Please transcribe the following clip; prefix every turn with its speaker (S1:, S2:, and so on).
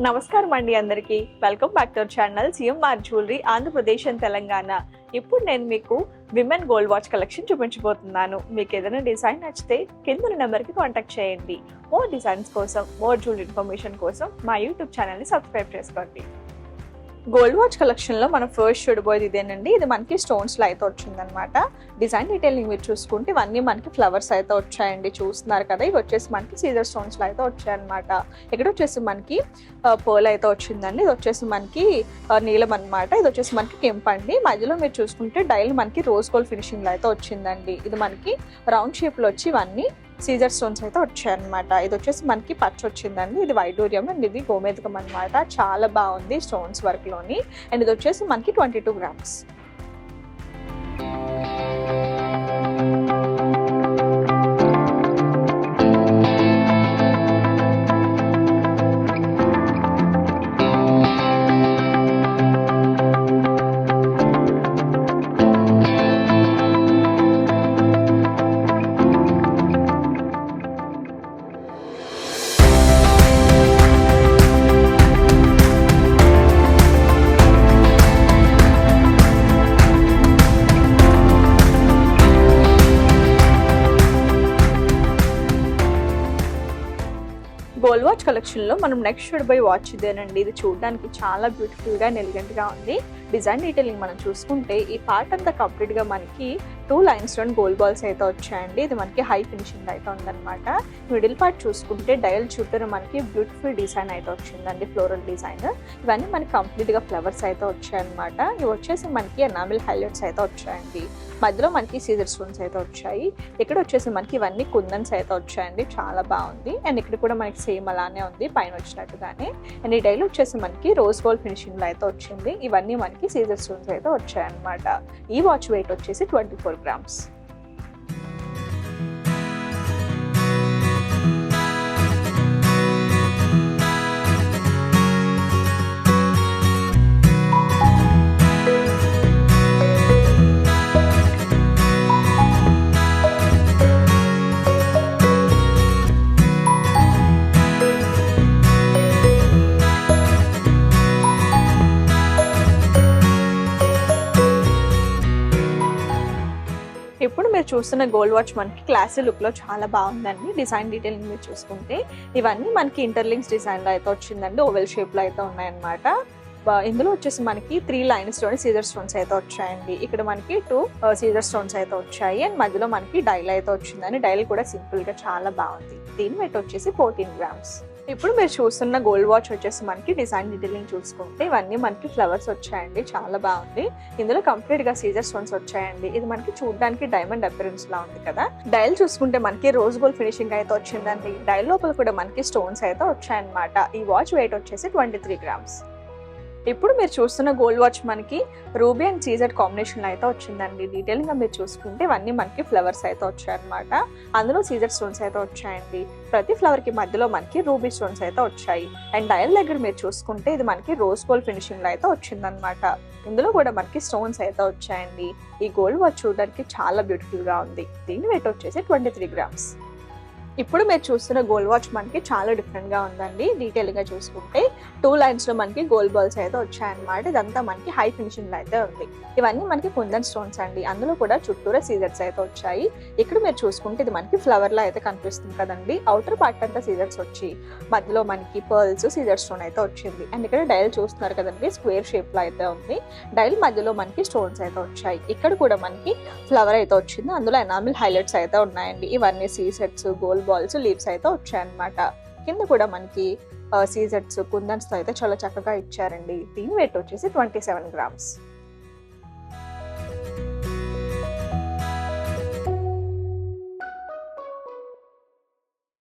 S1: నమస్కారం అండి అందరికీ. Welcome back to our channel CMR jewellery Andhra Pradesh and Telangana. ఇప్పుడు నేను మీకు విమెన్ గోల్డ్ వాచ్ కలెక్షన్ చూపించబోతున్నాను. మీకు ఏదైనా డిజైన్ నచ్చితే కింద నెంబర్కి కాంటాక్ట్ చేయండి. మోర్ డిజైన్స్ కోసం, మోర్ జ్యువెలరీ ఇన్ఫర్మేషన్ కోసం మా యూట్యూబ్ ఛానల్ని సబ్స్క్రైబ్ చేసుకోండి. గోల్డ్ వాచ్ కలెక్షన్లో మనం ఫస్ట్ చూడబోయేది ఇదేనండి. ఇది మనకి స్టోన్స్లో అయితే వచ్చిందనమాట. డిజైన్ డీటెయిలింగ్ మీరు చూసుకుంటే ఇవన్నీ మనకి ఫ్లవర్స్ అయితే వచ్చాయండి. చూస్తున్నారు కదా, ఇవి వచ్చేసి మనకి సీజర్ స్టోన్స్లో అయితే వచ్చాయన్నమాట. ఇక్కడ వచ్చేసి మనకి పర్ల్ అయితే వచ్చిందండి. ఇది వచ్చేసి మనకి నీలం అనమాట. ఇది వచ్చేసి మనకి కెంప్ అండి. మధ్యలో మీరు చూసుకుంటే డైల్ మనకి రోజ్ గోల్డ్ ఫినిషింగ్లో అయితే వచ్చిందండి. ఇది మనకి రౌండ్ షేప్లో వచ్చి ఇవన్నీ సీజర్ స్టోన్స్ అయితే వచ్చాయన్నమాట. ఇది వచ్చేసి మనకి పచ్చ వచ్చిందండి. ఇది వైడూర్యం అండ్ ఇది గోమేధికం అనమాట. చాలా బాగుంది స్టోన్స్ వర్క్లోని. అండ్ ఇది వచ్చేసి మనకి 22 grams. గోల్డ్ వాచ్ కలెక్షన్లో మనం నెక్స్ట్ చూడబోయే వాచ్ ఇదేనండి. ఇది చూడడానికి చాలా బ్యూటిఫుల్గా అండ్ ఎలిగెంట్గా ఉంది. డిజైన్ డీటెయిలింగ్ మనం చూసుకుంటే ఈ పార్ట్ అంతా కంప్లీట్గా మనకి 2 lines గోల్డ్ బాల్స్ అయితే వచ్చాయండి. ఇది మనకి హై ఫినిషింగ్ అయితే ఉందన్నమాట. మిడిల్ పార్ట్ చూసుకుంటే డయల్ చుట్టూ మనకి బ్యూటిఫుల్ డిజైన్ అయితే వచ్చిందండి, ఫ్లోరల్ డిజైన్. ఇవన్నీ మనకి కంప్లీట్గా ఫ్లవర్స్ అయితే వచ్చాయన్నమాట. ఇవి వచ్చేసి మనకి ఎనామిల్ హైలైట్స్ అయితే వచ్చాయండి. మధ్యలో మనకి సీజర్ స్టోన్స్ అయితే వచ్చాయి. ఇక్కడ వచ్చేసి మనకి ఇవన్నీ కుందన్స్ అయితే వచ్చాయండి. చాలా బాగుంది. అండ్ ఇక్కడ కూడా మనకి సేమ్ అలానే ఉంది పైన వచ్చినట్టుగానే. అండ్ ఈ డైల్ వచ్చేసి మనకి రోజ్ గోల్డ్ ఫినిషింగ్ లో అయితే వచ్చింది. ఇవన్నీ మనకి సీజర్ స్టోన్స్ అయితే వచ్చాయన్నమాట. ఈ వాచ్ వెయిట్ వచ్చేసి 24 grams. ఇప్పుడు మీరు చూస్తున్న గోల్డ్ వాచ్ మనకి క్లాసీ లుక్లో చాలా బాగుందండి. డిజైన్ డీటెయిలింగ్ మీరు చూసుకుంటే ఇవన్నీ మనకి ఇంటర్లింక్స్ డిజైన్లో అయితే వచ్చిందండి. ఓవెల్ షేప్లో అయితే ఉన్నాయన్నమాట. ఇందులో వచ్చేసి మనకి 3 lines సీజర్ స్టోన్స్ అయితే వచ్చాయండి. ఇక్కడ మనకి 2 సీజర్ స్టోన్స్ అయితే వచ్చాయి. అండ్ మధ్యలో మనకి డైల్ అయితే వచ్చిందని. డైల్ కూడా సింపుల్గా చాలా బాగుంది. దీని వెయిట్ వచ్చేసి 14 grams. ఇప్పుడు మీరు చూస్తున్న గోల్డ్ వాచ్ వచ్చేసి మనకి డిజైన్ డీటెయిలింగ్ చూసుకుంటే ఇవన్నీ మనకి ఫ్లవర్స్ వచ్చాయండి. చాలా బాగుంది. ఇందులో కంప్లీట్ గా సీజర్ స్టోన్స్ వచ్చాయండి. ఇది మనకి చూడడానికి డైమండ్ అపిరెన్స్ లా ఉంది కదా. డైల్ చూసుకుంటే మనకి రోజ్ గోల్డ్ ఫినిషింగ్ అయితే వచ్చిందండి. డైల్ లోపల కూడా మనకి స్టోన్స్ అయితే వచ్చాయన్నమాట. ఈ వాచ్ వెయిట్ వచ్చేసి 23 grams. ఇప్పుడు మీరు చూస్తున్న గోల్డ్ వాచ్ మనకి రూబీ అండ్ సీజర్ కాంబినేషన్ అయితే వచ్చిందండి. డీటెయిలింగ్ గా మీరు చూసుకుంటే ఇవన్నీ మనకి ఫ్లవర్స్ అయితే వచ్చాయన్నమాట. అందులో సీజర్ స్టోన్స్ అయితే వచ్చాయండి. ప్రతి ఫ్లవర్ కి మధ్యలో మనకి రూబీ స్టోన్స్ అయితే వచ్చాయి. అండ్ డయల్ దగ్గర మీరు చూసుకుంటే ఇది మనకి రోజ్ గోల్డ్ ఫినిషింగ్ లో అయితే వచ్చిందనమాట. ఇందులో కూడా మనకి స్టోన్స్ అయితే వచ్చాయండి. ఈ గోల్డ్ వాచ్ చూడడానికి చాలా బ్యూటిఫుల్ గా ఉంది. దీని వెయిట్ వచ్చేసి 23 grams. ఇప్పుడు మీరు చూస్తున్న గోల్డ్ వాచ్ మనకి చాలా డిఫరెంట్ గా ఉందండి. డీటెయిల్ గా చూసుకుంటే 2 lines లో మనకి గోల్డ్ బాల్స్ అయితే వచ్చాయన్నమాట. ఇదంతా మనకి హై ఫినిషింగ్ లో అయితే ఉంది. ఇవన్నీ మనకి కుందన్ స్టోన్స్ అండి. అందులో కూడా చుట్టూరా సీజర్స్ అయితే వచ్చాయి. ఇక్కడ మీరు చూసుకుంటే ఇది మనకి ఫ్లవర్ లా అయితే కనిపిస్తుంది కదండి. అవుటర్ పార్ట్ అంతా సీజర్స్ వచ్చి మధ్యలో మనకి పర్ల్స్ సీజర్ స్టోన్ అయితే వచ్చింది. అండ్ ఇక్కడ డైల్ చూస్తున్నారు కదండి, స్క్వేర్ షేప్ లో అయితే ఉంది. డైల్ మధ్యలో మనకి స్టోన్స్ అయితే వచ్చాయి. ఇక్కడ కూడా మనకి ఫ్లవర్ అయితే వచ్చింది. అందులో ఎనామిల్ హైలైట్స్ అయితే ఉన్నాయండి. ఇవన్నీ సీసెట్స్, గోల్డ్ బాల్స్, లీవ్స్ అయితే వచ్చాయన్నమాట. కింద కూడా మనకి సీజెట్స్, కుందన్స్ తో అయితే చాలా చక్కగా ఇచ్చారండి. దీని వెయిట్ వచ్చేసి 27 grams.